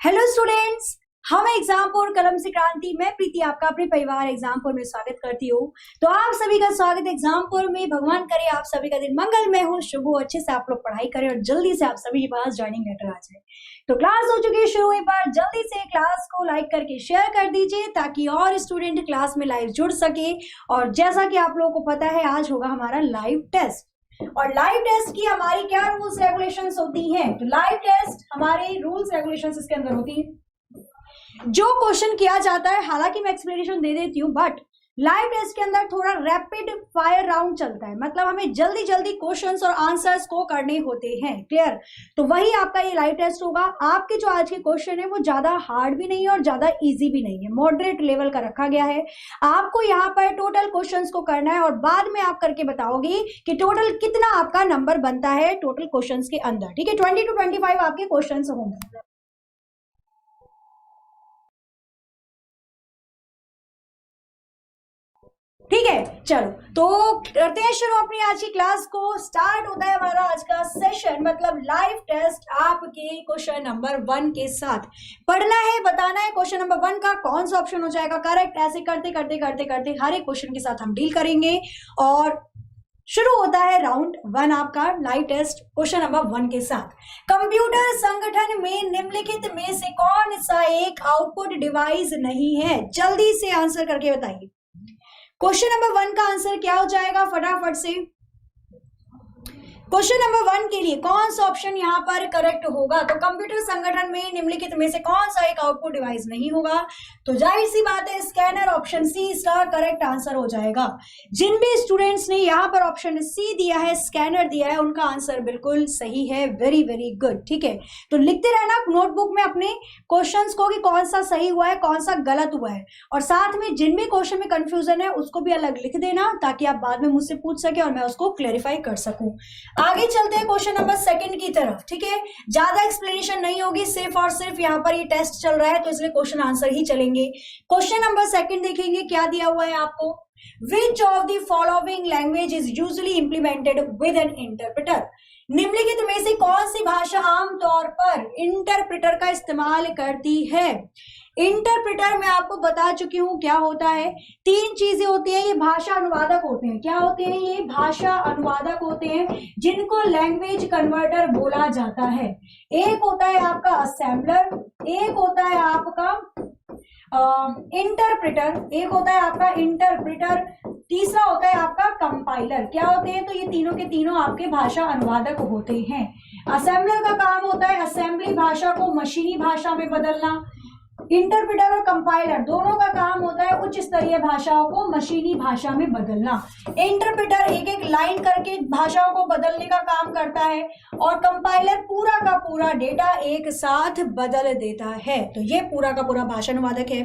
Hello students, हम एग्जामपुर कलम से क्रांति। मैं प्रीति आपका अपने परिवार एग्जामपुर में स्वागत करती हूँ। तो आप सभी का स्वागत एग्जामपुर में। भगवान करे आप सभी का दिन मंगलमय हो, शुभ हो, अच्छे से आप लोग पढ़ाई करें और जल्दी से आप सभी के पास ज्वाइनिंग लेटर आ जाए। तो क्लास हो चुकी है शुरू। एक बार जल्दी से क्लास को लाइक करके शेयर कर दीजिए ताकि और स्टूडेंट क्लास में लाइव जुड़ सके। और जैसा कि आप लोगों को पता है, आज होगा हमारा लाइव टेस्ट। और लाइव टेस्ट की हमारी क्या रूल्स रेगुलेशंस होती हैं? तो लाइव टेस्ट हमारे रूल्स रेगुलेशंस इसके अंदर होती है। जो क्वेश्चन किया जाता है, हालांकि मैं एक्सप्लेनेशन दे देती हूँ, बट लाइव टेस्ट के अंदर थोड़ा रैपिड फायर राउंड चलता है। मतलब हमें जल्दी जल्दी क्वेश्चंस और आंसर्स को करने होते हैं। क्लियर? तो वही आपका ये लाइव टेस्ट होगा। आपके जो आज के क्वेश्चन है वो ज्यादा हार्ड भी नहीं है और ज्यादा इजी भी नहीं है, मॉडरेट लेवल का रखा गया है। आपको यहाँ पर टोटल क्वेश्चंस को करना है और बाद में आप करके बताओगे कि टोटल कितना आपका नंबर बनता है टोटल क्वेश्चंस के अंदर। ठीक है, 20 to 25 आपके क्वेश्चंस होंगे। ठीक है, चलो तो करते हैं शुरू अपनी आज की क्लास को। स्टार्ट होता है हमारा आज का सेशन, मतलब लाइव टेस्ट आपके क्वेश्चन नंबर 1 के साथ। पढ़ना है, बताना है क्वेश्चन नंबर 1 का कौन सा ऑप्शन हो जाएगा करेक्ट। ऐसे करते करते करते करते हर एक क्वेश्चन के साथ हम डील करेंगे और शुरू होता है राउंड 1 आपका लाइव टेस्ट क्वेश्चन नंबर 1 के साथ। कंप्यूटर संगठन में निम्नलिखित में से कौन सा एक आउटपुट डिवाइस नहीं है? जल्दी से आंसर करके बताइए। क्वेश्चन नंबर 1 का आंसर क्या हो जाएगा फटाफट से? क्वेश्चन नंबर 1 के लिए कौन सा ऑप्शन यहाँ पर करेक्ट होगा? तो कंप्यूटर संगठन में निम्नलिखित में से कौन सा एक आउटपुट डिवाइस नहीं होगा? तो जाहिर सी बात है, स्कैनर ऑप्शन सी इसका करेक्ट आंसर हो जाएगा। जिन भी स्टूडेंट्स ने यहाँ पर ऑप्शन सी दिया है, स्कैनर दिया है, उनका आंसर बिल्कुल सही है। Very very good. ठीक है, तो लिखते रहना नोटबुक में अपने क्वेश्चंस को कि कौन सा सही हुआ है, कौन सा गलत हुआ है। और साथ में जिन भी क्वेश्चन में कंफ्यूजन है उसको भी अलग लिख देना ताकि आप बाद में मुझसे पूछ सके और मैं उसको क्लेरिफाई कर सकूं। आगे चलते हैं क्वेश्चन नंबर 2 की तरफ। ठीक है, ज्यादा एक्सप्लेनेशन नहीं होगी, सिर्फ और सिर्फ यहाँ पर ये टेस्ट चल रहा है तो इसलिए क्वेश्चन आंसर ही चलेंगे। क्वेश्चन नंबर 2 देखेंगे क्या दिया हुआ है आपको। Which of the following language is usually implemented with an interpreter? निम्नलिखित में से कौन सी भाषा आमतौर पर इंटरप्रेटर का इस्तेमाल करती है? इंटरप्रेटर मैं आपको बता चुकी हूं क्या होता है। 3 चीजें होती हैं, ये भाषा अनुवादक होते हैं। क्या होते हैं? ये भाषा अनुवादक होते हैं जिनको लैंग्वेज कन्वर्टर बोला जाता है। एक होता है आपका असेंबलर, एक होता है आपका इंटरप्रेटर, एक होता है आपका इंटरप्रेटर, तीसरा होता है आपका कंपाइलर। क्या होते हैं? तो ये तीनों के तीनों आपके भाषा अनुवादक होते हैं। असेंबलर का काम होता है असेंबली भाषा को मशीनी भाषा में बदलना। इंटरप्रेटर और कंपाइलर दोनों का काम होता है उच्च स्तरीय भाषाओं को मशीनी भाषा में बदलना। इंटरप्रेटर एक एक लाइन करके भाषाओं को बदलने का काम करता है और कंपाइलर पूरा का पूरा डेटा एक साथ बदल देता है। तो ये पूरा का पूरा भाषा अनुवादक है।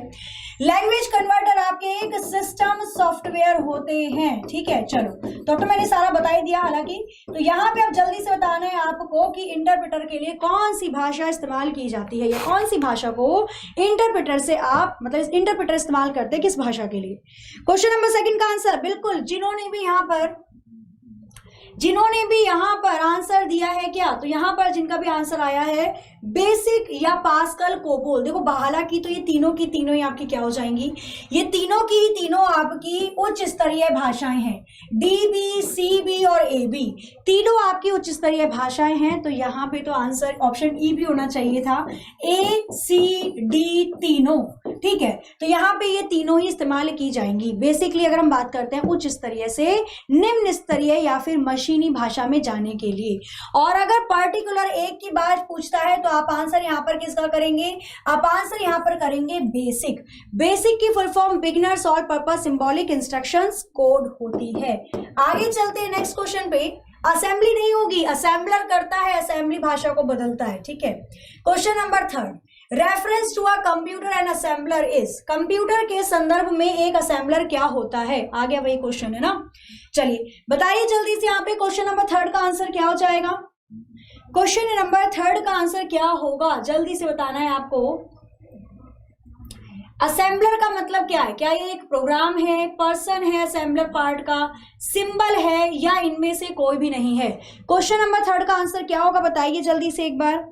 लैंग्वेज कन्वर्टर आपके एक सिस्टम सॉफ्टवेयर होते हैं। ठीक है, चलो तो मैंने सारा बता ही दिया हालांकि। तो यहाँ पे अब जल्दी से बताना है आपको कि इंटरप्रेटर के लिए कौन सी भाषा इस्तेमाल की जाती है या कौन सी भाषा को इंटरप्रेटर से आप मतलब इंटरप्रेटर इस्तेमाल करते हैं किस भाषा के लिए। क्वेश्चन नंबर 2 का आंसर बिल्कुल जिन्होंने भी यहाँ पर आंसर दिया है क्या, तो यहाँ पर जिनका भी आंसर आया है बेसिक या पास्कल कोबोल। देखो हालांकि तो ये तीनों की तीनों ही आपकी क्या हो जाएंगी, ये तीनों की तीनों आपकी उच्च स्तरीय भाषाएं हैं। डीबी, सीबी और एबी तीनों आपकी उच्च स्तरीय भाषाएं हैं। तो यहाँ पे तो आंसर ऑप्शन ई भी होना चाहिए था, ए सी डी तीनों। ठीक है, तो यहाँ पे ये तीनों ही इस्तेमाल की जाएंगी। बेसिकली अगर हम बात करते हैं उच्च स्तरीय से निम्न स्तरीय या फिर मशीनी भाषा में जाने के लिए। और अगर पर्टिकुलर एक की बात पूछता है तो आप आंसर यहाँ पर किसका करेंगे? आप आंसर यहाँ पर करेंगे बेसिक। बेसिक की full form beginners all purpose symbolic instructions code होती है। आगे चलते हैं नेक्स्ट क्वेश्चन पे। असेंबली नहीं होगी, असेंबलर करता है, असेंबली भाषा को बदलता है। ठीक है, question number 3, reference to a computer and assembler is. Computer के संदर्भ में एक असेंबलर क्या होता है? आ गया वही क्वेश्चन है ना। चलिए बताइए जल्दी से यहाँ पे क्वेश्चन नंबर 3 का आंसर क्या हो जाएगा। क्वेश्चन नंबर 3 का आंसर क्या होगा जल्दी से बताना है आपको। असेंबलर का मतलब क्या है? क्या ये एक प्रोग्राम है, पर्सन है असेंबलर पार्ट का, सिंबल है या इनमें से कोई भी नहीं है? क्वेश्चन नंबर 3 का आंसर क्या होगा बताइए जल्दी से एक बार।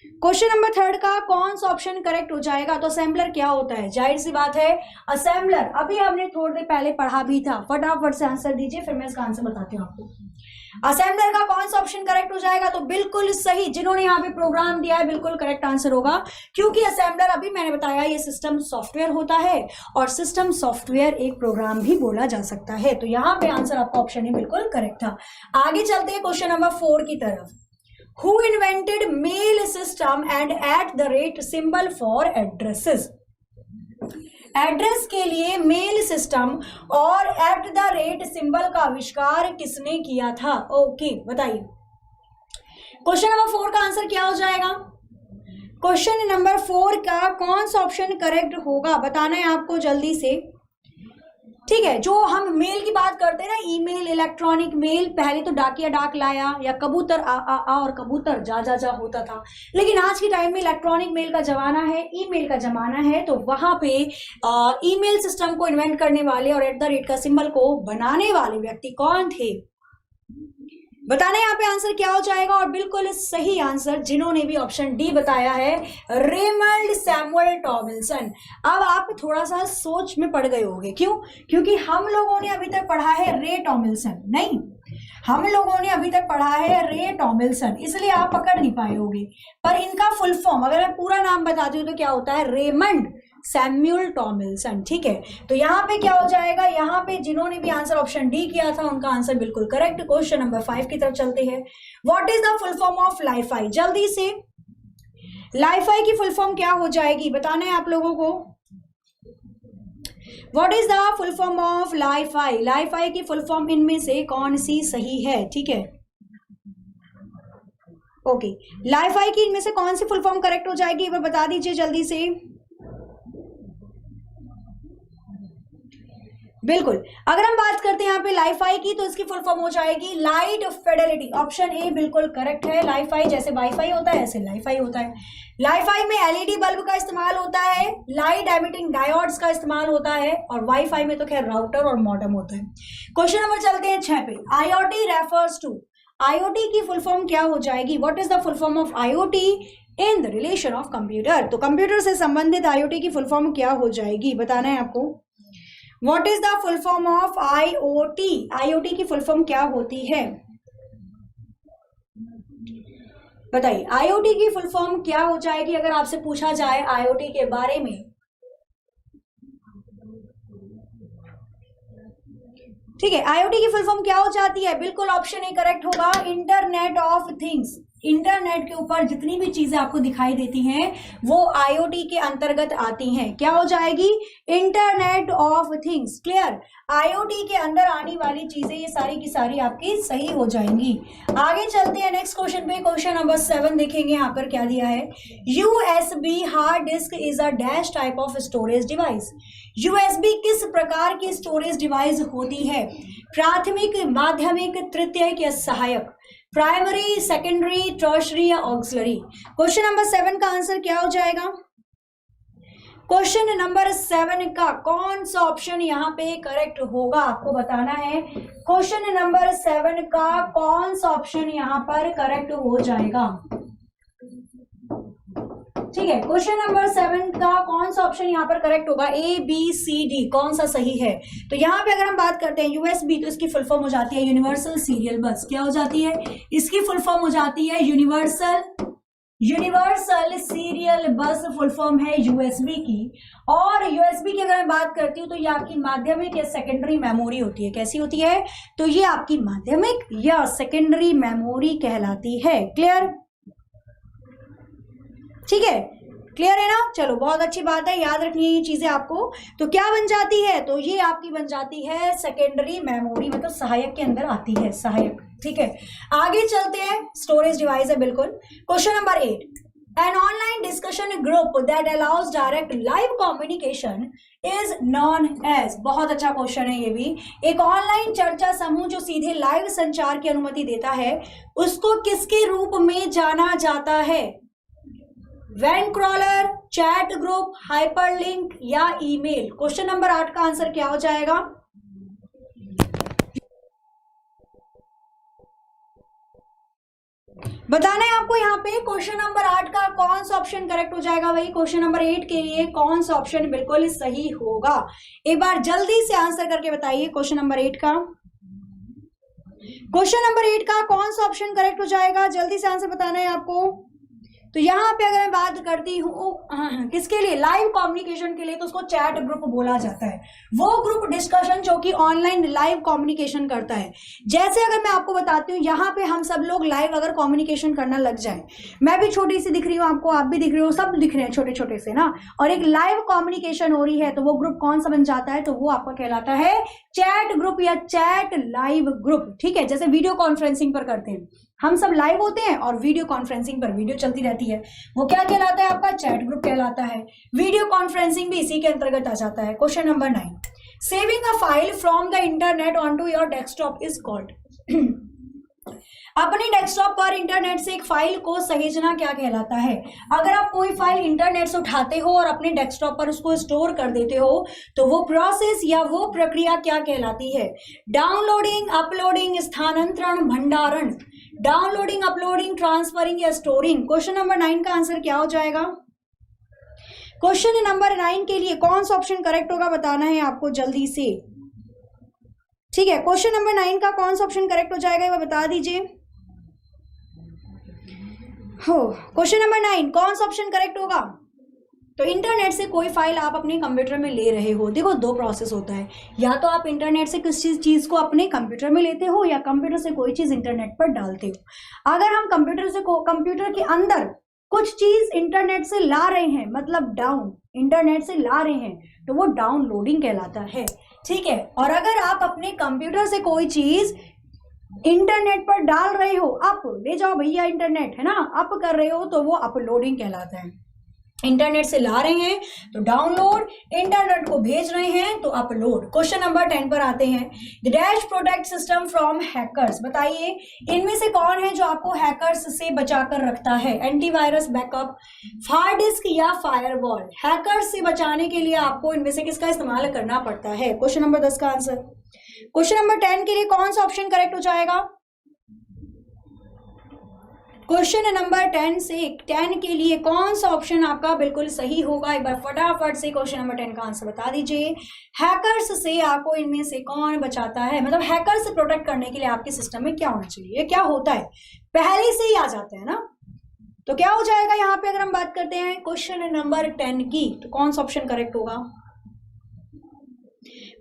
क्वेश्चन नंबर 3 का कौन सा ऑप्शन करेक्ट हो जाएगा? तो असेंबलर क्या होता है? जाहिर सी बात है असेंबलर अभी हमने थोड़ी देर पहले पढ़ा भी था। फटाफट से आंसर दीजिए, फिर मैं इसका आंसर बताती हूँ आपको। असेंबलर का कौन सा ऑप्शन करेक्ट हो जाएगा? तो बिल्कुल सही, जिन्होंने यहाँ पे प्रोग्राम दिया है बिल्कुल करेक्ट आंसर होगा, क्योंकि असेंबलर अभी मैंने बताया ये सिस्टम सॉफ्टवेयर होता है और सिस्टम सॉफ्टवेयर एक प्रोग्राम भी बोला जा सकता है। तो यहाँ पे आंसर आपका ऑप्शन ही बिल्कुल करेक्ट था। आगे चलते हैं क्वेश्चन नंबर 4 की तरफ। Who invented mail system and at the rate symbol for addresses? Address के लिए मेल सिस्टम और एट द रेट सिंबल का आविष्कार किसने किया था? ओके, बताइए क्वेश्चन नंबर 4 का आंसर क्या हो जाएगा? क्वेश्चन नंबर 4 का कौन सा ऑप्शन करेक्ट होगा बताना है आपको जल्दी से। ठीक है, जो हम मेल की बात करते हैं ना, ईमेल, इलेक्ट्रॉनिक मेल, पहले तो डाकिया डाक लाया या कबूतर आ और कबूतर जा जा जा होता था, लेकिन आज के टाइम में इलेक्ट्रॉनिक मेल का जमाना है, ईमेल का जमाना है। तो वहां पे ईमेल सिस्टम को इन्वेंट करने वाले और एट द रेट का सिंबल को बनाने वाले व्यक्ति कौन थे? बताना यहाँ पे आंसर क्या हो जाएगा। और बिल्कुल सही आंसर जिन्होंने भी ऑप्शन डी बताया है, रेमंड सैमुअल टॉमिल्सन। अब आप थोड़ा सा सोच में पड़ गए होंगे, क्यों? क्योंकि हम लोगों ने अभी तक पढ़ा है रे टॉमिल्सन, नहीं, हम लोगों ने अभी तक पढ़ा है रे टॉमिल्सन, इसलिए आप पकड़ नहीं पाए होंगे। पर इनका फुल फॉर्म अगर मैं पूरा नाम बताती हूँ तो क्या होता है? Raymond Samuel टॉमिल्सन। ठीक है, तो यहाँ पे क्या हो जाएगा? यहाँ पे जिन्होंने भी आंसर ऑप्शन डी किया था उनका आंसर बिल्कुल करेक्ट। क्वेश्चन नंबर 5 की तरफ चलते हैं। What is the full form of Li-Fi? जल्दी से, लाइफाई की फुल फॉर्म क्या हो जाएगी बताना है आप लोगों को। What is the full form of Li-Fi? Li-Fi की फुल फॉर्म इनमें से कौन सी सही है? ठीक है, ओके, लाइफाई की इनमें से कौन सी फुल फॉर्म करेक्ट हो जाएगी एक बार बता दीजिए जल्दी से। बिल्कुल, अगर हम बात करते हैं यहाँ पे लाइफाई की तो इसकी फुल फॉर्म हो जाएगी लाइट फिडेलिटी। ऑप्शन ए बिल्कुल करेक्ट है। लाइफाई जैसे वाईफाई होता है ऐसे लाइफाई होता है। लाइफाई में एलईडी बल्ब का इस्तेमाल होता है, लाइट एमिटिंग डायोड्स का इस्तेमाल होता है, और वाईफाई में तो खैर राउटर और मॉडेम होता है। क्वेश्चन नंबर चलते हैं 6 पे। आईओटी रेफर्स टू, आईओटी की फुल फॉर्म क्या हो जाएगी? What is the full form of IoT in the relation of computer? तो कंप्यूटर से संबंधित आईओटी की फुल फॉर्म क्या हो जाएगी बताना है आपको। What is the full form of IoT? IoT की फुल फॉर्म क्या होती है बताइए। IoT की फुल फॉर्म क्या हो जाएगी अगर आपसे पूछा जाए IoT के बारे में? ठीक है, IoT की फुल फॉर्म क्या हो जाती है? बिल्कुल ऑप्शन ए करेक्ट होगा, इंटरनेट ऑफ थिंग्स। इंटरनेट के ऊपर जितनी भी चीजें आपको दिखाई देती हैं वो आईओटी के अंतर्गत आती हैं। क्या हो जाएगी? Internet of things. Clear, IoT के अंदर आने वाली चीजें ये सारी की सारी आपकी सही हो जाएंगी। आगे चलते हैं नेक्स्ट क्वेश्चन पे। क्वेश्चन नंबर 7 देखेंगे यहाँ पर क्या दिया है। USB hard disk is a dash type of storage device. USB किस प्रकार की स्टोरेज डिवाइस होती है? प्राथमिक, माध्यमिक, तृतीयक या सहायक? प्राइमरी, सेकेंडरी, टर्शरी या ऑक्सिलरी? क्वेश्चन नंबर 7 का आंसर क्या हो जाएगा? क्वेश्चन नंबर 7 का कौन सा ऑप्शन यहाँ पे करेक्ट होगा आपको बताना है। क्वेश्चन नंबर 7 का कौन सा ऑप्शन यहाँ पर करेक्ट हो जाएगा? ठीक है, क्वेश्चन नंबर 7 का कौन सा ऑप्शन यहाँ पर करेक्ट होगा? ए, बी, सी, डी, कौन सा सही है? तो यहाँ पे अगर हम बात करते हैं यूएसबी तो इसकी फुल फॉर्म हो जाती है यूनिवर्सल सीरियल बस। क्या हो जाती है? इसकी फुल फॉर्म हो जाती है यूनिवर्सल सीरियल बस, फुल फॉर्म है यूएसबी की। और यूएसबी की अगर मैं बात करती हूँ तो ये आपकी माध्यमिक या सेकेंडरी मेमोरी होती है। कैसी होती है? तो ये आपकी माध्यमिक या सेकेंडरी मेमोरी कहलाती है। क्लियर? ठीक है, क्लियर है ना? चलो, बहुत अच्छी बात है, याद रखनी है ये चीजें आपको। तो क्या बन जाती है? तो ये आपकी बन जाती है सेकेंडरी मेमोरी, मतलब सहायक के अंदर आती है, सहायक। ठीक है, आगे चलते हैं। स्टोरेज डिवाइस है बिल्कुल। Question number 8, an online discussion group that allows direct live communication is known as. बहुत अच्छा क्वेश्चन है ये भी। एक ऑनलाइन चर्चा समूह जो सीधे लाइव संचार की अनुमति देता है उसको किसके रूप में जाना जाता है? When crawler, chat group, hyperlink या ईमेल? क्वेश्चन नंबर 8 का आंसर क्या हो जाएगा? बताना है आपको यहाँ पे क्वेश्चन नंबर 8 का कौन सा ऑप्शन करेक्ट हो जाएगा। वही क्वेश्चन नंबर 8 के लिए कौन सा ऑप्शन बिल्कुल सही होगा, एक बार जल्दी से आंसर करके बताइए। क्वेश्चन नंबर 8 का कौन सा ऑप्शन करेक्ट हो जाएगा, जल्दी से आंसर बताना है आपको। तो यहाँ पे अगर मैं बात करती हूँ किसके लिए, लाइव कम्युनिकेशन के लिए, तो उसको चैट ग्रुप बोला जाता है। वो ग्रुप डिस्कशन जो कि ऑनलाइन लाइव कम्युनिकेशन करता है। जैसे अगर मैं आपको बताती हूँ, यहाँ पे हम सब लोग लाइव अगर कम्युनिकेशन करना लग जाए, मैं भी छोटी सी दिख रही हूँ आपको, आप भी दिख रहे हो, सब दिख रहे हैं छोटे छोटे से ना, और एक लाइव कम्युनिकेशन हो रही है, तो वो ग्रुप कौन सा बन जाता है, तो वो आपका कहलाता है चैट ग्रुप या चैट लाइव ग्रुप। ठीक है, जैसे वीडियो कॉन्फ्रेंसिंग पर करते हैं, हम सब लाइव होते हैं और वीडियो कॉन्फ्रेंसिंग पर वीडियो चलती रहती है, वो क्या कहलाता है, आपका चैट ग्रुप कहलाता है। वीडियो कॉन्फ्रेंसिंग भी इसी के अंतर्गत आ जाता है। Question number 9, saving a file from the internet onto your desktop is called. अपने डेस्कटॉप पर इंटरनेट से एक फाइल को सहेजना क्या कहलाता है। अगर आप कोई फाइल इंटरनेट से उठाते हो और अपने डेस्कटॉप पर उसको स्टोर कर देते हो, तो वो प्रोसेस या वो प्रक्रिया क्या कहलाती है। डाउनलोडिंग, अपलोडिंग, स्थानांतरण, भंडारण। डाउनलोडिंग, अपलोडिंग, ट्रांसफरिंग या स्टोरिंग। क्वेश्चन नंबर 9 का आंसर क्या हो जाएगा। क्वेश्चन नंबर 9 के लिए कौन सा ऑप्शन करेक्ट होगा बताना है आपको जल्दी से। ठीक है, क्वेश्चन नंबर 9 का कौन सा ऑप्शन करेक्ट हो जाएगा ये बता दीजिए। हो, क्वेश्चन नंबर 9 कौन सा ऑप्शन करेक्ट होगा। तो इंटरनेट से कोई फाइल आप अपने कंप्यूटर में ले रहे हो, देखो दो प्रोसेस होता है, या तो आप इंटरनेट से किसी चीज को अपने कंप्यूटर में लेते हो, या कंप्यूटर से कोई चीज इंटरनेट पर डालते हो। अगर हम कंप्यूटर के अंदर कुछ चीज इंटरनेट से ला रहे हैं, मतलब इंटरनेट से ला रहे हैं, तो वो डाउनलोडिंग कहलाता है। ठीक है, और अगर आप अपने कंप्यूटर से कोई चीज इंटरनेट पर डाल रहे हो, अप ले जाओ भैया इंटरनेट है ना, अप कर रहे हो, तो वो अपलोडिंग कहलाता है। इंटरनेट से ला रहे हैं तो डाउनलोड, इंटरनेट को भेज रहे हैं तो अपलोड। क्वेश्चन नंबर 10 पर आते हैं। The dash protect system from hackers. बताइए इनमें से कौन है जो आपको हैकर्स से बचाकर रखता है। एंटीवायरस, बैकअप, हार्ड डिस्क या फायरवॉल। हैकर्स से बचाने के लिए आपको इनमें से किसका इस्तेमाल करना पड़ता है। क्वेश्चन नंबर 10 का आंसर। क्वेश्चन नंबर 10 के लिए कौन सा ऑप्शन करेक्ट हो जाएगा। क्वेश्चन नंबर 10 के लिए कौन सा ऑप्शन आपका बिल्कुल सही होगा, एक बार फटाफट से क्वेश्चन नंबर 10 का आंसर बता दीजिए। हैकर्स से आपको इनमें से कौन बचाता है, मतलब हैकर से प्रोटेक्ट करने के लिए आपके सिस्टम में क्या होना चाहिए, क्या होता है, पहले से ही आ जाता है ना, तो क्या हो जाएगा यहाँ पे। अगर हम बात करते हैं क्वेश्चन नंबर 10 की, तो कौन सा ऑप्शन करेक्ट होगा,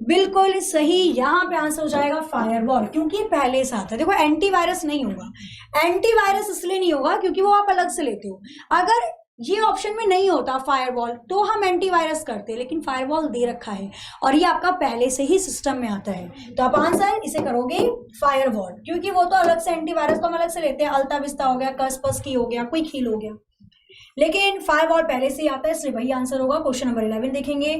बिल्कुल सही यहाँ पे आंसर हो जाएगा फायरवॉल, क्योंकि पहले से आता है। देखो एंटीवायरस नहीं होगा, एंटीवायरस इसलिए नहीं होगा क्योंकि वो आप अलग से लेते हो। अगर ये ऑप्शन में नहीं होता फायरवॉल, तो हम एंटीवायरस करते, लेकिन फायरवॉल दे रखा है और ये आपका पहले से ही सिस्टम में आता है, तो आप आंसर इसे करोगे फायरवॉल, क्योंकि वो तो अलग से एंटीवायरस तो हम अलग से लेते हैं, अल्ता विस्ता हो गया, कसपस की हो गया, कोई खील हो गया, लेकिन फायरवॉल पहले से ही आता है, इसलिए वही आंसर होगा। क्वेश्चन नंबर 11 देखेंगे।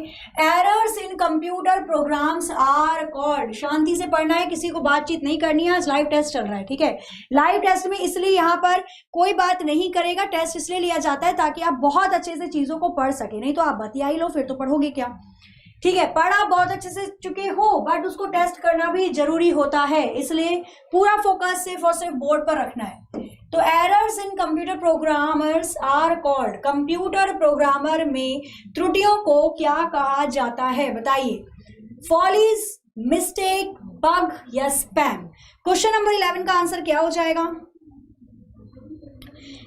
Errors in computer programs are called. शांति से पढ़ना है, किसी को बातचीत नहीं करनी है, आज लाइव टेस्ट चल रहा है। ठीक है, लाइव टेस्ट में इसलिए यहाँ पर कोई बात नहीं करेगा, टेस्ट इसलिए लिया जाता है ताकि आप बहुत अच्छे से चीजों को पढ़ सके, नहीं तो आप बतिया ही लो, फिर तो पढ़ोगे क्या। ठीक है, पढ़ा बहुत अच्छे से चुके हो, बट उसको टेस्ट करना भी जरूरी होता है, इसलिए पूरा फोकस सिर्फ और सिर्फ बोर्ड पर रखना है। तो errors in computer programmers are called. Computer programmer में त्रुटियों को क्या कहा जाता है, बताइए। फॉलीज, मिस्टेक, बग या स्पैम। क्वेश्चन नंबर 11 का आंसर क्या हो जाएगा।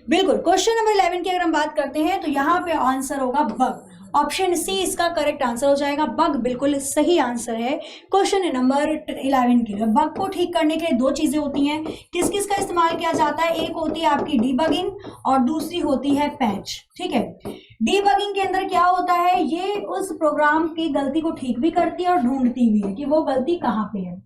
बिल्कुल, क्वेश्चन नंबर 11 की अगर हम बात करते हैं तो यहाँ पे आंसर होगा बग। ऑप्शन सी इसका करेक्ट आंसर हो जाएगा, बग बिल्कुल सही आंसर है क्वेश्चन नंबर 11 के लिए। बग को ठीक करने के लिए दो चीजें होती हैं, किस किस का इस्तेमाल किया जाता है, एक होती है आपकी डीबगिंग और दूसरी होती है पैच। ठीक है, डीबगिंग के अंदर क्या होता है, ये उस प्रोग्राम की गलती को ठीक भी करती है और ढूंढती भी है कि वो गलती कहाँ पे है।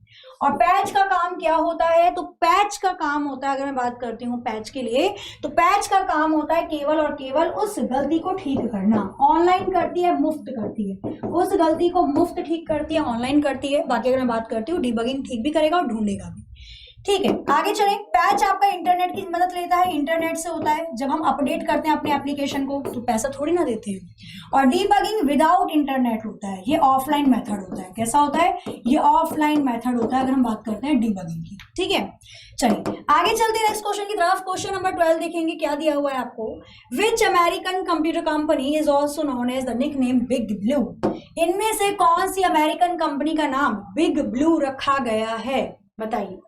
और पैच का काम क्या होता है, तो पैच का काम होता है, अगर मैं बात करती हूँ पैच के लिए, तो पैच का काम होता है केवल और केवल उस गलती को ठीक करना। ऑनलाइन करती है, मुफ्त करती है, उस गलती को मुफ्त ठीक करती है, ऑनलाइन करती है। बाकी अगर मैं बात करती हूँ डीबगिंग ठीक भी करेगा और ढूंढेगा भी। ठीक है, आगे चलें। पैच आपका इंटरनेट की मदद लेता है, इंटरनेट से होता है। जब हम अपडेट करते हैं अपने एप्लीकेशन को तो पैसा थोड़ी ना देते हैं। और डीबगिंग विदाउट इंटरनेट होता है, ये ऑफलाइन मेथड होता है। कैसा होता है? ये ऑफलाइन मेथड होता है अगर हम बात करते हैं डीबगिंग की। ठीक है, चलिए आगे चलते हैं नेक्स्ट क्वेश्चन की तरफ। क्वेश्चन नंबर 12 देखेंगे, क्या दिया हुआ है आपको। Which American computer company is also known as the nickname big blue. इनमें से कौन सी अमेरिकन कंपनी का नाम बिग ब्लू रखा गया है? बताइए,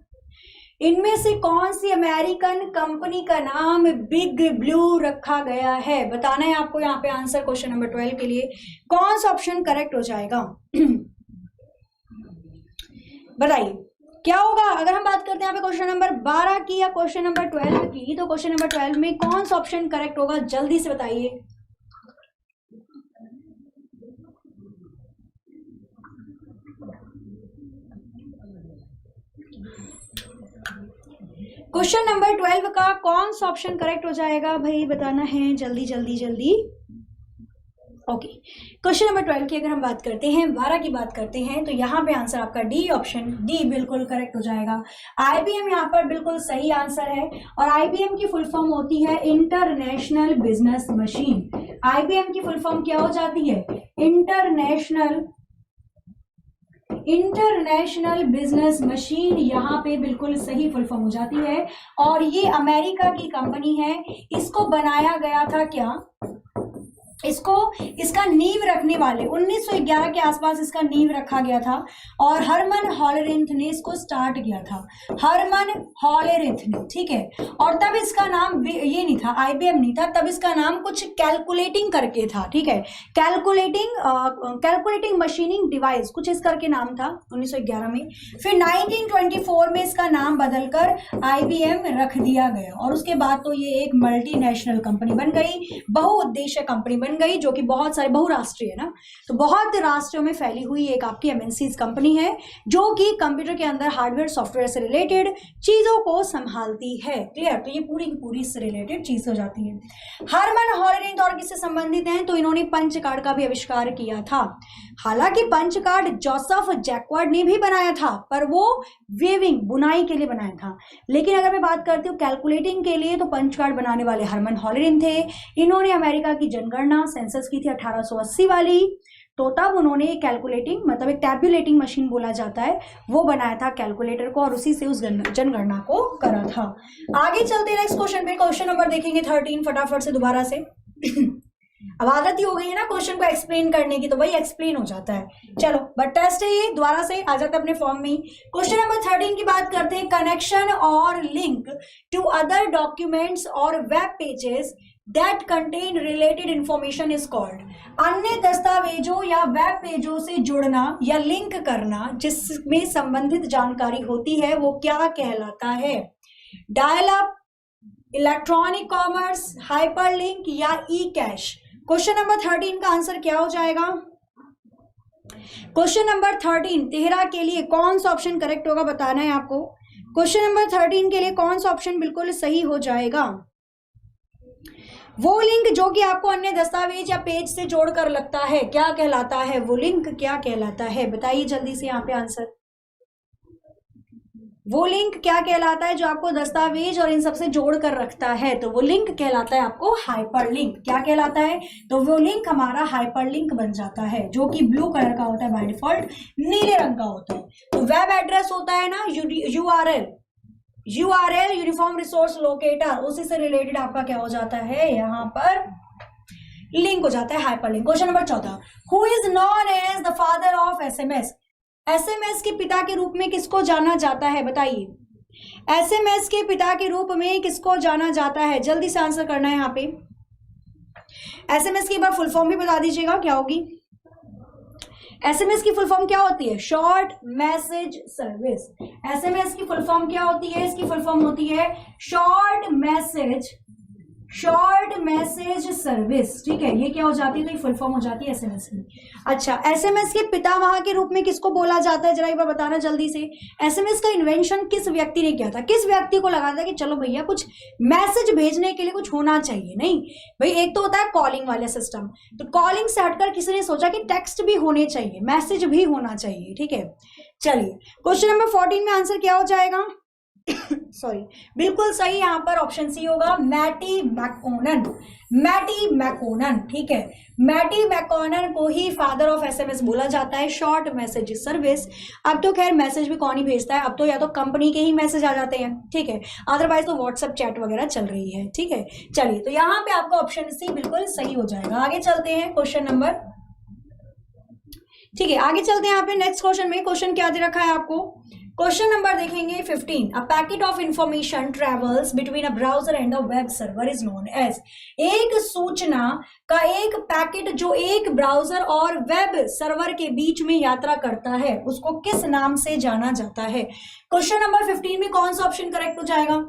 इनमें से कौन सी अमेरिकन कंपनी का नाम बिग ब्लू रखा गया है? बताना है आपको यहाँ पे आंसर क्वेश्चन नंबर 12 के लिए। कौन सा ऑप्शन करेक्ट हो जाएगा? बताइए क्या होगा। अगर हम बात करते हैं यहाँ पे क्वेश्चन नंबर 12 की या क्वेश्चन नंबर 12 की, तो क्वेश्चन नंबर 12 में कौन सा ऑप्शन करेक्ट होगा? जल्दी से बताइए। क्वेश्चन नंबर 12 का कौन सा ऑप्शन करेक्ट हो जाएगा भाई? बताना है जल्दी जल्दी जल्दी। ओके, क्वेश्चन नंबर 12 की अगर हम बात करते हैं, 12 की बात करते हैं, तो यहाँ पे आंसर आपका डी ऑप्शन, डी बिल्कुल करेक्ट हो जाएगा। आईबीएम यहाँ पर बिल्कुल सही आंसर है। और आईबीएम की फुल फॉर्म होती है इंटरनेशनल बिजनेस मशीन। आईबीएम की फुल फॉर्म क्या हो जाती है? इंटरनेशनल बिजनेस मशीन, यहाँ पे बिल्कुल सही फुल फॉर्म हो जाती है। और ये अमेरिका की कंपनी है। इसको बनाया गया था क्या? इसका नींव रखने वाले 1911 के आसपास इसका नींव रखा गया था और हरमन हॉलरिंथ ने इसको स्टार्ट किया था। हरमन हॉलरिंथ ने, ठीक है। और तब इसका नाम ये नहीं था, आईबीएम नहीं था, तब इसका नाम कुछ कैलकुलेटिंग करके था। ठीक है, कैलकुलेटिंग मशीनिंग डिवाइस कुछ इस करके नाम था 1911 में। फिर 1924 में इसका नाम बदलकर आईबीएम रख दिया गया और उसके बाद तो ये एक मल्टीनेशनल कंपनी बन गई, बहुउद्देश्य कंपनी बन गई, जो कि बहुत सारे बहुराष्ट्रीय है ना, तो बहुत राष्ट्रों में फैली हुई एक आपकी एमएनसीज कंपनी है जो कि कंप्यूटर के अंदर हार्डवेयर सॉफ्टवेयर से रिलेटेड चीजों को संभालती है। क्लियर? तो ये पूरी की पूरी इससे रिलेटेड चीज हो जाती है। हरमन हॉलरिंथ और किससे संबंधित हैं? तो इन्होंने पंच कार्ड का भी आविष्कार किया था। हालांकि पंच कार्ड जोसेफ जैक्वार्ड ने भी बनाया था, पर वो वेविंग बुनाई के लिए बनाया था। लेकिन अगर मैं बात करती हूँ कैलकुलेटिंग के लिए, तो पंच कार्ड बनाने वाले हरमन हॉलरिंथ थे। इन्होंने अमेरिका की जनगणना सेंसस की थी 1880 वाली, तो तब उन्होंने कैलकुलेटिंग मतलब एक टैबुलेटिंग मशीन बोला जाता है, वो बनाया था कैलकुलेटर को और उसी से उस जनगणना को करा था। आगे चलते नेक्स्ट क्वेश्चन पे। क्वेश्चन नंबर देखेंगे 13 फटाफट से दोबारा से। अब आदत ही हो गई है ना क्वेश्चन को एक्सप्लेन करने की, तो वही एक्सप्लेन हो जाता है। चलो, बट टेस्ट है ये, दोबारा से आ जाता है अपने फॉर्म में ही। क्वेश्चन नंबर 13 की बात करते हैं। कनेक्शन और लिंक टू अदर डॉक्यूमेंट्स और web pages that contain related information is called. अन्य दस्तावेजों या वेब पेजों से जुड़ना या लिंक करना जिसमें संबंधित जानकारी होती है, वो क्या कहलाता है? Dial up, electronic commerce, hyperlink या ई कैश। क्वेश्चन नंबर 13 का आंसर क्या हो जाएगा? क्वेश्चन नंबर 13 के लिए कौन सा ऑप्शन करेक्ट होगा? बताना है आपको। क्वेश्चन नंबर 13 के लिए कौन सा ऑप्शन बिल्कुल सही हो जाएगा? वो लिंक जो कि आपको अन्य दस्तावेज या पेज से जोड़कर लगता है, क्या कहलाता है? वो लिंक क्या कहलाता है? बताइए जल्दी से यहाँ पे आंसर। वो लिंक क्या कहलाता है जो आपको दस्तावेज और इन सब से जोड़ कर रखता है? तो वो लिंक कहलाता है आपको हाइपरलिंक। क्या कहलाता है? तो वो लिंक हमारा हाइपरलिंक बन जाता है, जो कि ब्लू कलर का होता है, बाय डिफॉल्ट नीले रंग का होता है। तो वेब एड्रेस होता है ना यूआरएल यूनिफॉर्म रिसोर्स लोकेटर, उसी से रिलेटेड आपका क्या हो जाता है? यहाँ पर लिंक हो जाता है hyperlink. Question number 14, who is known as the father of SMS. SMS के पिता के रूप में किसको जाना जाता है? बताइए, एसएमएस के पिता के रूप में किसको जाना जाता है? जल्दी से आंसर करना है यहाँ पे। एसएमएस की बार फुल फॉर्म भी बता दीजिएगा क्या होगी। एसएमएस की फुल फॉर्म क्या होती है? Short message service. एसएमएस की फुल फॉर्म क्या होती है? इसकी फुल फॉर्म होती है शॉर्ट मैसेज सर्विस। ठीक है, ये क्या हो जाती है? तो ये फुल फॉर्म हो जाती है एसएमएस की। अच्छा, एसएमएस के पितामह के रूप में किसको बोला जाता है? जरा एक बार बताना जल्दी से। एसएमएस का इन्वेंशन किस व्यक्ति ने किया था? किस व्यक्ति को लगा था कि चलो भैया कुछ मैसेज भेजने के लिए कुछ होना चाहिए? नहीं भाई, एक तो होता है कॉलिंग वाला सिस्टम, तो कॉलिंग से हटकर किसी ने सोचा कि टेक्स्ट भी होने चाहिए, मैसेज भी होना चाहिए। ठीक है, चलिए क्वेश्चन नंबर 14 में आंसर क्या हो जाएगा? सॉरी, बिल्कुल सही यहाँ पर ऑप्शन सी होगा, मैटी मैकोनन। मैटी मैकोनन, ठीक है, मैटी मैकोनन को ही फादर ऑफ एसएमएस बोला जाता है, शॉर्ट मैसेज सर्विस। अब तो खैर मैसेज भी कौन ही भेजता है, अब तो या तो कंपनी के ही मैसेज आ जाते हैं, ठीक है, अदरवाइज तो व्हाट्सएप चैट वगैरह चल रही है, ठीक है। चलिए, तो यहाँ पे आपका ऑप्शन सी बिल्कुल सही हो जाएगा। आगे चलते हैं क्वेश्चन नंबर, ठीक है, आगे चलते हैं यहाँ पे नेक्स्ट क्वेश्चन में। क्वेश्चन क्या दे रखा है आपको, क्वेश्चन नंबर देखेंगे 15। A packet of information travels between a browser and a web server is known as. एक सूचना का एक पैकेट जो एक ब्राउजर और वेब सर्वर के बीच में यात्रा करता है उसको किस नाम से जाना जाता है। क्वेश्चन नंबर 15 में कौन सा ऑप्शन करेक्ट हो जाएगा।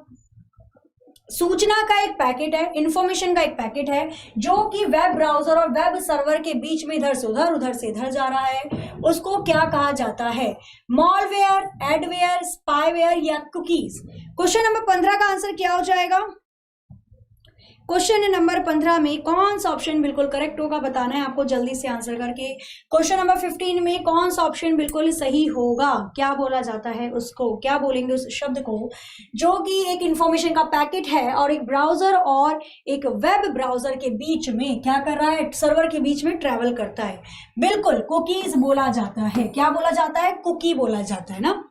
सूचना का एक पैकेट है, इंफॉर्मेशन का एक पैकेट है जो कि वेब ब्राउजर और वेब सर्वर के बीच में इधर से उधर उधर से इधर जा रहा है, उसको क्या कहा जाता है, मॉलवेयर, एडवेयर, स्पाईवेयर या कुकीज। क्वेश्चन नंबर 15 का आंसर क्या हो जाएगा। क्वेश्चन नंबर 15 में कौन सा ऑप्शन बिल्कुल करेक्ट होगा बताना है आपको जल्दी से आंसर करके। क्वेश्चन नंबर 15 में कौन सा ऑप्शन बिल्कुल सही होगा, क्या बोला जाता है उसको, क्या बोलेंगे उस शब्द को जो कि एक इंफॉर्मेशन का पैकेट है और एक ब्राउजर और एक वेब ब्राउजर के बीच में क्या कर रहा है, सर्वर के बीच में ट्रेवल करता है। बिल्कुल कुकीज बोला जाता है। क्या बोला जाता है, कुकी बोला जाता है ना।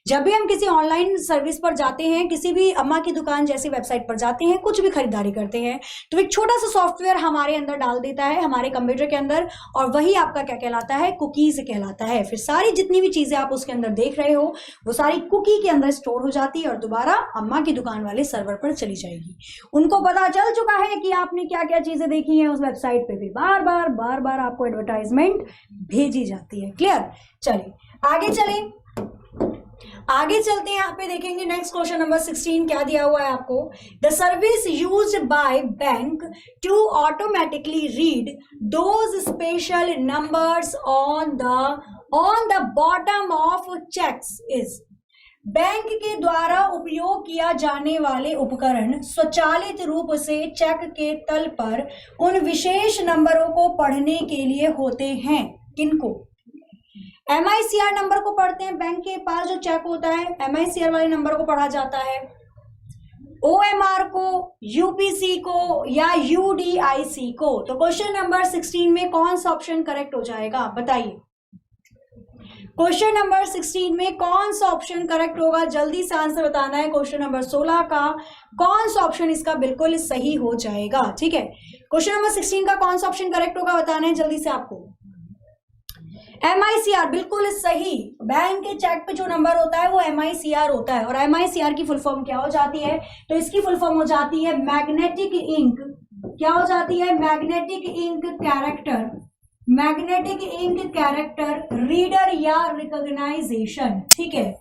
जब भी हम किसी ऑनलाइन सर्विस पर जाते हैं, किसी भी अम्मा की दुकान जैसी वेबसाइट पर जाते हैं, कुछ भी खरीदारी करते हैं, तो एक छोटा सा सॉफ्टवेयर हमारे अंदर डाल देता है, हमारे कंप्यूटर के अंदर, और वही आपका क्या कहलाता है, कुकीज कहलाता है। फिर सारी जितनी भी चीजें आप उसके अंदर देख रहे हो वो सारी कुकी के अंदर स्टोर हो जाती है और दोबारा अम्मा की दुकान वाले सर्वर पर चली जाएगी। उनको पता चल चुका है कि आपने क्या क्या चीजें देखी है, उस वेबसाइट पे भी बार बार आपको एडवर्टाइजमेंट भेजी जाती है। क्लियर। चलिए आगे चलें, आगे चलते हैं। यहाँ पे देखेंगे नेक्स्ट क्वेश्चन नंबर 16 क्या दिया हुआ है आपको। The service used by bank to automatically read those special numbers on the bottom of cheques is. Bank के द्वारा उपयोग किया जाने वाले उपकरण स्वचालित रूप से चेक के तल पर उन विशेष नंबरों को पढ़ने के लिए होते हैं। किनको? MICR नंबर को पढ़ते हैं, बैंक के पास जो चेक होता है MICR वाले नंबर को पढ़ा जाता है, OMR को, UPC को या UDIC को। तो क्वेश्चन नंबर 16 में कौन सा ऑप्शन करेक्ट हो जाएगा बताइए। क्वेश्चन नंबर 16 में कौन सा ऑप्शन करेक्ट होगा, जल्दी से आंसर बताना है। क्वेश्चन नंबर 16 का कौन सा ऑप्शन इसका बिल्कुल सही हो जाएगा, ठीक है। क्वेश्चन नंबर 16 का कौन सा ऑप्शन करेक्ट होगा बताना है जल्दी से आपको। MICR बिल्कुल सही। बैंक के चेक पे जो नंबर होता है वो MICR होता है, और MICR की फुल फॉर्म क्या हो जाती है, तो इसकी फुल फॉर्म हो जाती है मैग्नेटिक इंक। क्या हो जाती है? Magnetic ink character, magnetic ink character reader या रिकॉग्नाइजेशन, ठीक है।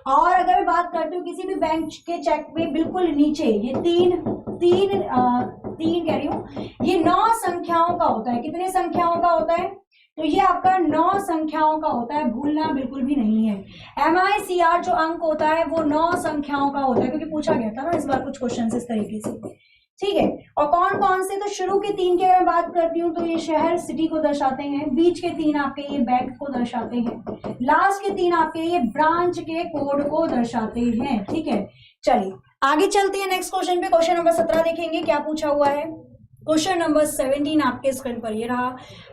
और अगर मैं बात करती हूँ किसी भी बैंक के चेक पे बिल्कुल नीचे ये तीन कह रही हूँ, ये 9 संख्याओं का होता है। कितने संख्याओं का होता है? तो ये आपका 9 संख्याओं का होता है, भूलना बिल्कुल भी नहीं है। MICR जो अंक होता है वो 9 संख्याओं का होता है, क्योंकि पूछा गया था ना इस बार कुछ क्वेश्चन इस तरीके से, ठीक है। और कौन कौन से, तो शुरू के 3 की अगर मैं बात करती हूँ तो ये शहर सिटी को दर्शाते हैं, बीच के 3 आपके ये बैंक को दर्शाते हैं, लास्ट के 3 आपके ये ब्रांच के कोड को दर्शाते हैं, ठीक है। चलिए आगे चलते हैं नेक्स्ट क्वेश्चन पे। क्वेश्चन नंबर 17 देखेंगे क्या पूछा हुआ है। क्वेश्चन नंबर 17 आपके स्क्रीन पर ये रहा।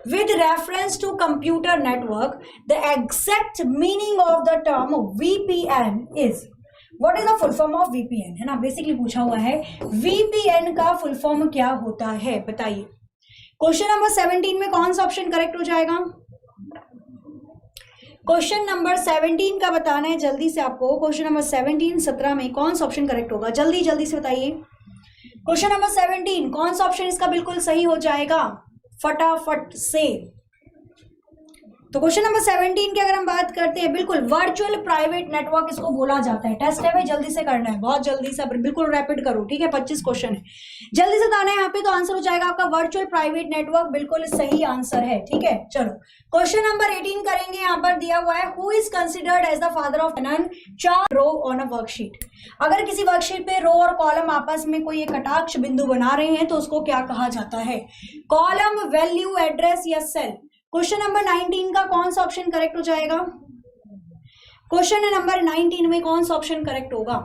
With reference to computer network the exact meaning of the term VPN is. What is the full form of VPN, है ना, बेसिकली पूछा हुआ है। VPN का फुल फॉर्म क्या होता है बताइए। क्वेश्चन नंबर 17 में कौन सा ऑप्शन करेक्ट हो जाएगा? क्वेश्चन नंबर 17 का बताना है जल्दी से आपको। क्वेश्चन नंबर 17 में कौन सा ऑप्शन करेक्ट होगा, जल्दी जल्दी से बताइए। क्वेश्चन नंबर 17 कौन सा ऑप्शन इसका बिल्कुल सही हो जाएगा फटाफट से। तो क्वेश्चन नंबर 17 की अगर हम बात करते हैं, बिल्कुल वर्चुअल प्राइवेट नेटवर्क इसको बोला जाता है। टेस्ट है भाई, जल्दी से करना है, बहुत जल्दी से, बिल्कुल रैपिड करो, ठीक है। 25 क्वेश्चन है, जल्दी से बताना है यहाँ पे। तो आंसर हो जाएगा आपका वर्चुअल प्राइवेट नेटवर्क, बिल्कुल सही आंसर है, ठीक है। चलो क्वेश्चन नंबर 18 करेंगे। यहाँ पर दिया हुआ है who is considered as the father of nun chart row on a worksheet. अगर किसी वर्कशीट पे रो और कॉलम आपस में कोई एक कटाक्ष बिंदु बना रहे हैं तो उसको क्या कहा जाता है? कॉलम, वैल्यू, एड्रेस या सेल। क्वेश्चन नंबर 19 का कौन सा ऑप्शन करेक्ट हो जाएगा? क्वेश्चन नंबर 19 में कौन सा ऑप्शन करेक्ट होगा?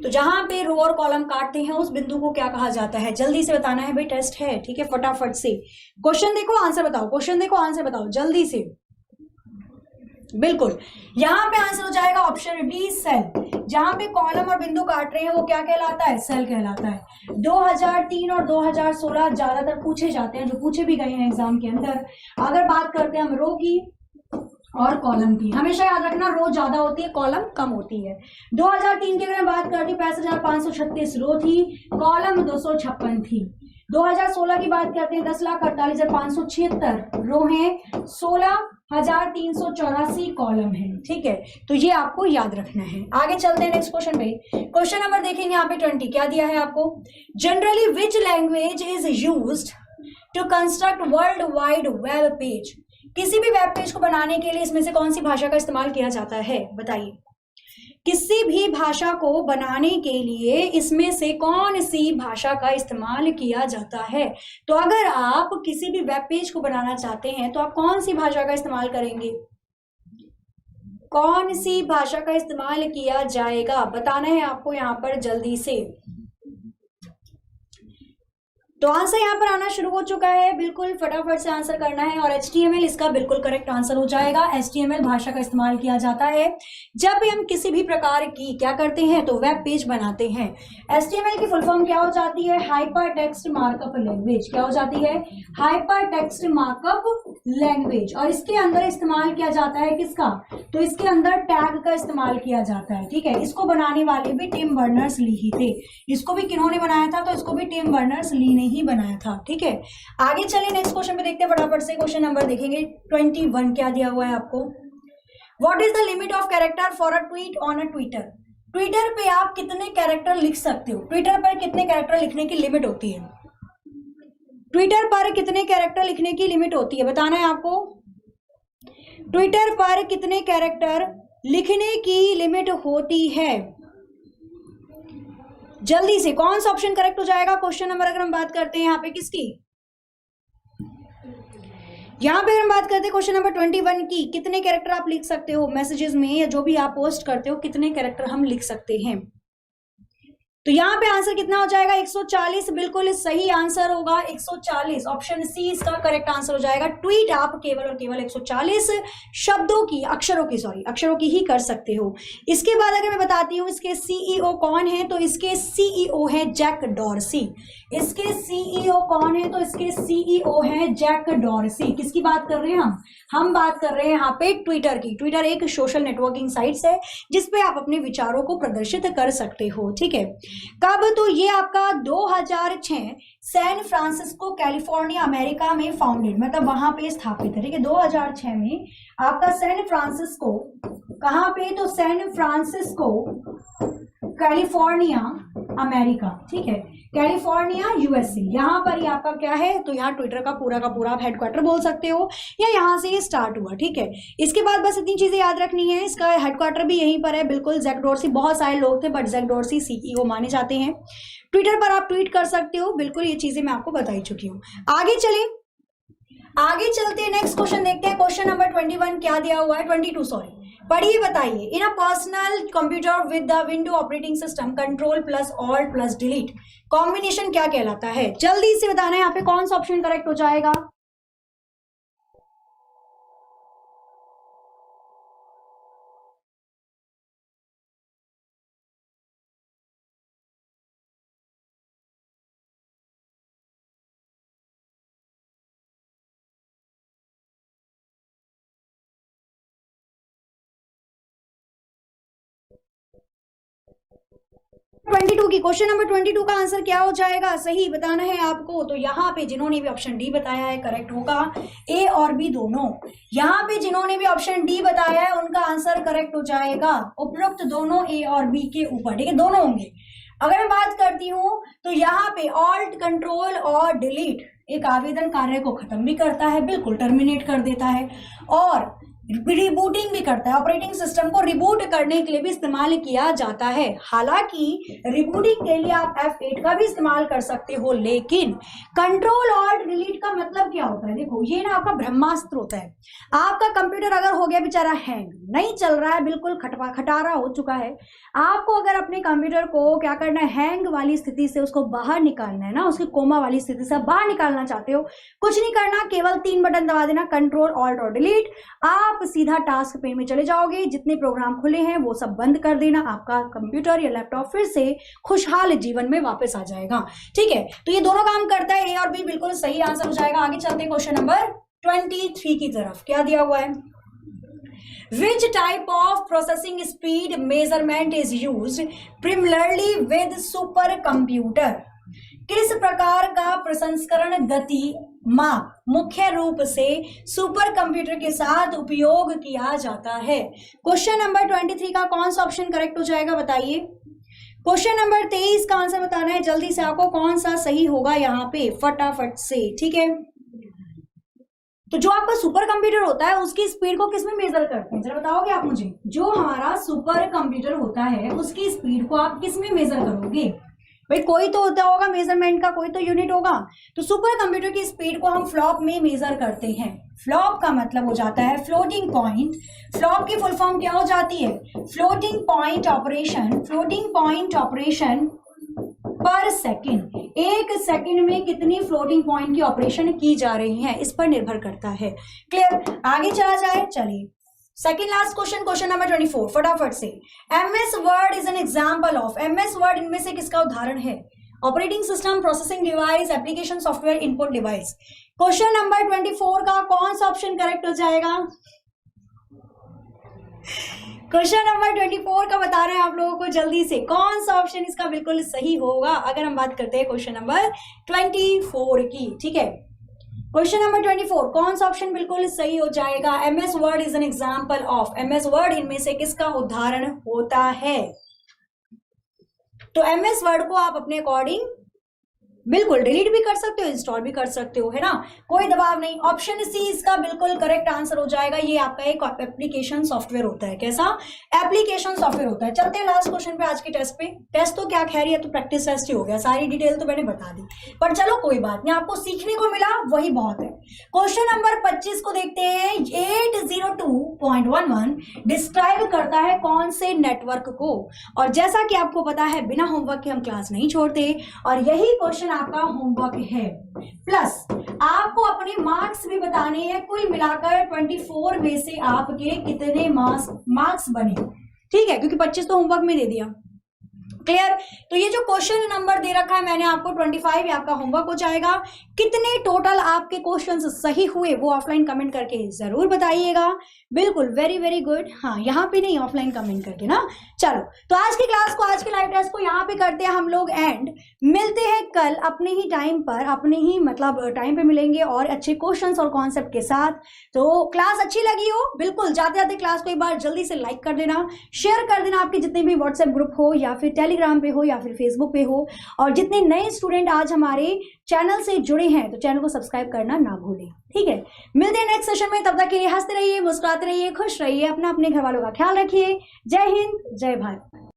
तो जहां पे रो और कॉलम काटते हैं उस बिंदु को क्या कहा जाता है? जल्दी से बताना है भाई, टेस्ट है, ठीक है, फटाफट से क्वेश्चन देखो आंसर बताओ, क्वेश्चन देखो आंसर बताओ जल्दी से। बिल्कुल, यहां पे आंसर हो जाएगा ऑप्शन डी, सेल। जहां पे कॉलम और बिंदु काट रहे हैं वो क्या कहलाता है? सेल कहलाता है। 2003 और 2016 ज्यादातर पूछे जाते हैं, जो पूछे भी गए हैं एग्जाम के अंदर। अगर बात करते हैं हम रो की और कॉलम की, हमेशा याद रखना रो ज्यादा होती है, कॉलम कम होती है। 2003 की अगर मैं बात करती हूँ 65,536 रो थी, कॉलम 256 थी। 2016 की बात करते हैं 10,48,576 रो है, 16,384 कॉलम है, ठीक है। तो ये आपको याद रखना है। आगे चलते हैं नेक्स्ट क्वेश्चन पे। क्वेश्चन नंबर देखेंगे यहाँ पे 20, क्या दिया है आपको? Generally which language is used to construct world wide web page? किसी भी वेब पेज को बनाने के लिए इसमें से कौन सी भाषा का इस्तेमाल किया जाता है? बताइए। किसी भी भाषा को बनाने के लिए इसमें से कौन सी भाषा का इस्तेमाल किया जाता है? तो अगर आप किसी भी वेब पेज को बनाना चाहते हैं तो आप कौन सी भाषा का इस्तेमाल करेंगे? कौन सी भाषा का इस्तेमाल किया जाएगा? बताना है आपको यहाँ पर जल्दी से। तो आंसर यहाँ पर आना शुरू हो चुका है, बिल्कुल फटाफट से आंसर करना है। और HTML इसका बिल्कुल करेक्ट आंसर हो जाएगा। HTML भाषा का इस्तेमाल किया जाता है जब भी हम किसी भी प्रकार की क्या करते हैं तो वेब पेज बनाते हैं। HTML की फुल फॉर्म क्या हो जाती है? Hyper text markup language. क्या हो जाती है? Hyper text markup language. और इसके अंदर इस्तेमाल किया जाता है किसका? तो इसके अंदर टैग का इस्तेमाल किया जाता है, ठीक है। इसको बनाने वाले भी टिम बर्नर्स ली ही थे। इसको भी किन्होंने बनाया था? तो इसको भी टिम बर्नर्स ली ने ही बनाया था, ठीक है। आगे चलिए नेक्स्ट क्वेश्चन पे देखते हैं फटाफट से। क्वेश्चन नंबर देखेंगे 21, क्या दिया हुआ है आपको? What is the limit of character for a tweet on a Twitter? Twitter पे आप कितने कैरेक्टर लिख सकते हो? ट्विटर पर कितने कैरेक्टर लिखने की लिमिट होती है? ट्विटर पर कितने कैरेक्टर लिखने की लिमिट होती है? बताना है आपको। ट्विटर पर कितने कैरेक्टर लिखने की लिमिट होती है? जल्दी से कौन सा ऑप्शन करेक्ट हो जाएगा? क्वेश्चन नंबर अगर हम बात करते हैं यहाँ पे किसकी, यहाँ पे अगर हम बात करते हैं क्वेश्चन नंबर 21 की, कितने कैरेक्टर आप लिख सकते हो मैसेजेस में या जो भी आप पोस्ट करते हो, कितने कैरेक्टर हम लिख सकते हैं? तो यहाँ पे आंसर कितना हो जाएगा? 140 बिल्कुल सही आंसर होगा। 140 ऑप्शन सी इसका करेक्ट आंसर हो जाएगा। ट्वीट आप केवल और केवल 140 शब्दों की, अक्षरों की ही कर सकते हो। इसके बाद अगर मैं बताती हूँ इसके सीईओ कौन है, तो इसके सीईओ है जैक डॉर्सी। इसके सीईओ कौन है? तो इसके सीईओ है जैक डॉर्सी। किसकी बात कर रहे हैं हम बात कर रहे हैं यहाँ पे ट्विटर की। ट्विटर एक सोशल नेटवर्किंग साइट्स है जिसपे आप अपने विचारों को प्रदर्शित कर सकते हो, ठीक है। कब? तो ये आपका 2006 सैन फ्रांसिस्को कैलिफोर्निया अमेरिका में फाउंडेड, मतलब वहां पे स्थापित है, ठीक है। 2006 में आपका सैन फ्रांसिस्को, कहां पे? तो सैन फ्रांसिस्को कैलिफोर्निया अमेरिका, ठीक है, कैलिफोर्निया यूएसए, यहाँ पर ही आपका क्या है? तो यहाँ ट्विटर का पूरा आप हेडक्वार्टर बोल सकते हो या यहाँ से ये स्टार्ट हुआ, ठीक है। इसके बाद बस इतनी चीजें याद रखनी है, इसका हेडक्वार्टर भी यहीं पर है, बिल्कुल। जैक डॉर्सी, बहुत सारे लोग थे बट जैक डॉर्सी सीईओ माने जाते हैं। ट्विटर पर आप ट्वीट कर सकते हो, बिल्कुल ये चीजें मैं आपको बताई चुकी हूँ। आगे चलते हैं, नेक्स्ट क्वेश्चन देखते हैं। क्वेश्चन नंबर 21 क्या दिया हुआ है? 22 सॉरी, पढ़िए बताइए। In a personal computer with the window operating system control plus alt plus delete combination क्या कहलाता है? जल्दी से बताना है यहाँ पे कौन सा ऑप्शन करेक्ट हो जाएगा। की क्वेश्चन नंबर 22 का आंसर क्या हो जाएगा? सही बताना है आपको। तो यहाँ पे जिन्होंने भी ऑप्शन डी बताया है करेक्ट होगा, ए और बी दोनों। यहाँ पे जिन्होंने भी ऑप्शन डी बताया है उनका आंसर करेक्ट हो जाएगा, उपरोक्त दोनों ए और बी के ऊपर, ठीक है, दोनों होंगे। अगर मैं बात करती हूँ तो यहाँ पे ऑल्ट कंट्रोल और डिलीट एक आवेदन कार्य को खत्म भी करता है, बिल्कुल टर्मिनेट कर देता है। और रिबूटिंग भी करता है, ऑपरेटिंग सिस्टम को रिबूट करने के लिए भी इस्तेमाल किया जाता है। हालांकि रिबूटिंग के लिए आप F8 का भी इस्तेमाल कर सकते हो, लेकिन कंट्रोल ऑल्ट डिलीट का मतलब क्या होता है? देखो ये ना आपका ब्रह्मास्त्र होता है। आपका कंप्यूटर अगर हो गया बेचारा हैंग, नहीं चल रहा है, बिल्कुल खटारा हो चुका है, आपको अगर अपने कंप्यूटर को क्या करना है, हैंग वाली स्थिति से उसको बाहर निकालना है ना, उसकी कोमा वाली स्थिति से बाहर निकालना चाहते हो, कुछ नहीं करना, केवल 3 बटन दबा देना, कंट्रोल ऑल्ट और डिलीट। आप सीधा टास्क पेन में चले जाओगे, जितने प्रोग्राम खुले हैं वो सब बंद कर देना, आपका कंप्यूटर या लैपटॉप फिर से खुशहाल जीवन में वापस आ जाएगा। ठीक है, तो ये दोनों काम करता है, ए और बी बिल्कुल सही आंसर हो जाएगा। आगे चलते हैं क्वेश्चन नंबर 23 की तरफ। क्या दिया हुआ है? Which type of processing speed measurement is used primarily with supercomputer? किस प्रकार का प्रसंस्करण गति माप मुख्य रूप से सुपर कंप्यूटर के साथ उपयोग किया जाता है? क्वेश्चन नंबर 23 का कौन सा ऑप्शन करेक्ट हो जाएगा बताइए। क्वेश्चन नंबर 23 का आंसर बताना है जल्दी से आपको, कौन सा सही होगा यहाँ पे फटाफट से। ठीक है, तो जो आपका सुपर कंप्यूटर होता है उसकी स्पीड को किस में मेजर करते हैं, जरा बताओगे आप मुझे। जो हमारा सुपर कंप्यूटर होता है उसकी स्पीड को आप किस में मेजर करोगे? भाई कोई तो होता होगा मेजरमेंट का, कोई तो यूनिट होगा। तो सुपर कंप्यूटर की स्पीड को हम फ्लॉप में मेजर करते हैं। फ्लॉप का मतलब हो जाता है फ्लोटिंग पॉइंट। फ्लॉप की फुल फॉर्म क्या हो जाती है? Floating point operation. Floating point operation पर सेकंड, एक सेकंड में कितनी फ्लोटिंग पॉइंट की ऑपरेशन की जा रही है इस पर निर्भर करता है। क्लियर? आगे चला जाए, चलिए second last question, question number 24 फटाफट से। MS word is an example of, MS word इनमें से किसका उदाहरण है? Operating system, processing device, application software, input device. Question number 24 का कौन सा ऑप्शन करेक्ट हो जाएगा? क्वेश्चन नंबर 24 का बता रहे हैं आप लोगों को जल्दी से, कौन सा ऑप्शन इसका बिल्कुल सही होगा अगर हम बात करते हैं क्वेश्चन नंबर 24 की। ठीक है, क्वेश्चन नंबर 24 कौन सा ऑप्शन बिल्कुल सही हो जाएगा? MS word is an example of, MS word इनमें से किसका उदाहरण होता है? तो MS वर्ड को आप अपने अकॉर्डिंग बिल्कुल डिलीट भी कर सकते हो, इंस्टॉल भी कर सकते हो, है ना, कोई दबाव नहीं। ऑप्शन सी इसका बिल्कुल करेक्ट आंसर हो जाएगा। ये आपका एक एप्लीकेशन सॉफ्टवेयर होता है। कैसा? एप्लीकेशन सॉफ्टवेयर होता है। चलते हैं लास्ट क्वेश्चन पे आज के टेस्ट पे। टेस्ट तो क्या खैर, ये तो प्रैक्टिस टेस्ट ही हो गया, सारी डिटेल तो मैंने बता दी, पर चलो कोई बात नहीं, आपको सीखने को मिला वही बहुत है। क्वेश्चन नंबर 25 को देखते हैं। 802.11 डिस्क्राइब करता है कौन से नेटवर्क को? और जैसा कि आपको पता है बिना होमवर्क के हम क्लास नहीं छोड़ते, और यही क्वेश्चन आपका होमवर्क है। प्लस आपको अपने मार्क्स भी बताने हैं, कुल मिलाकर 24 में से आपके कितने मार्क्स बने। ठीक है, क्योंकि 25 तो होमवर्क में दे दिया। क्लियर? तो ये जो क्वेश्चन नंबर दे रखा है मैंने आपको 25, ये आपका होमवर्क हो जाएगा। कितने टोटल आपके क्वेश्चंस सही हुए वो ऑफलाइन कमेंट करके जरूर बताइएगा। बिल्कुल, वेरी वेरी गुड। हाँ, यहाँ पे नहीं, ऑफलाइन कमेंट करके ना। चलो, तो आज की क्लास को, आज के लाइव टेस्ट को यहाँ पे करते हैं हम लोग एंड। मिलते हैं कल अपने ही टाइम पर, अपने ही मतलब टाइम पे मिलेंगे और अच्छे क्वेश्चंस और कॉन्सेप्ट के साथ। तो क्लास अच्छी लगी हो, बिल्कुल जाते जाते क्लास को एक बार जल्दी से लाइक कर देना, शेयर कर देना आपके जितने भी व्हाट्सएप ग्रुप हो या फिर टेलीग्राम पे हो या फिर फेसबुक पे हो। और जितने नए स्टूडेंट आज हमारे चैनल से जुड़े हैं तो चैनल को सब्सक्राइब करना ना भूलें। ठीक है, मिलते हैं नेक्स्ट सेशन में। तब तक के लिए हंसते रहिए, मुस्कुराते रहिए, खुश रहिए, अपना अपने घर वालों का ख्याल रखिए। जय हिंद, जय भारत।